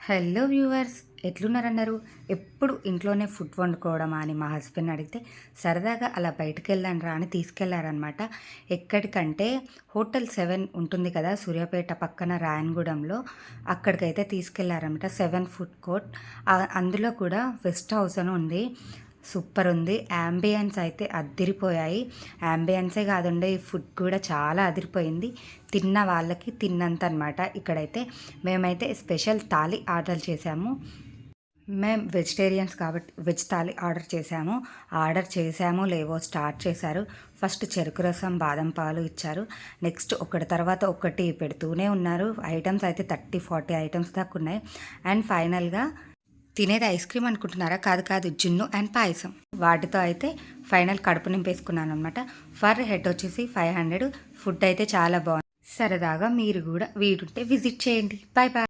Hello viewers, ఎట్లున్నారన్నారు? ఎప్పుడు ఇంట్లోనే food వండుకోవడమా అని మా హస్బెండ్ అడిగితే సరదాగా అలా బయటకు వెళ్ళాను రా అని తీసుకెళ్లారనమాట. ఎక్కడికంటే హోటల్ 7 ఉంటుంది కదా సూర్యాపేట పక్కన రాయనగూడెంలో, అక్కడికైతే తీసుకెళ్లారనమాట. 7 ఫుడ్ కోర్ట్. అందులో కూడా గెస్ట్ హౌస్ అని ఉంది. సూపర్ ఉంది. యాంబియన్స్ అయితే అదిరిపోయాయి. యాంబియన్సే కాదండి, ఈ ఫుడ్ కూడా చాలా అదిరిపోయింది. తిన్న వాళ్ళకి తిన్నంత అనమాట. ఇక్కడైతే మేమైతే స్పెషల్ థాలి ఆర్డర్ చేసాము. మేము వెజిటేరియన్స్ కాబట్టి వెజ్ థాలి ఆర్డర్ చేసామో లేవో స్టార్ట్ చేశారు. ఫస్ట్ చెరుకు రసం, బాదం పాలు ఇచ్చారు. నెక్స్ట్ ఒకటి తర్వాత ఒకటి పెడుతూనే ఉన్నారు. ఐటమ్స్ అయితే 30-40 ఐటమ్స్ దాకా ఉన్నాయి. అండ్ ఫైనల్గా తినేది ఐస్ క్రీమ్ అనుకుంటున్నారా? కాదు కాదు, జున్ను అండ్ పాయసం. వాటితో అయితే ఫైనల్ కడుపు నింపేసుకున్నాను అనమాట. ఫర్ హెడ్ వచ్చేసి 500. ఫుడ్ అయితే చాలా బాగుంది. సరదాగా మీరు కూడా వీడుంటే విజిట్ చేయండి. Bye bye.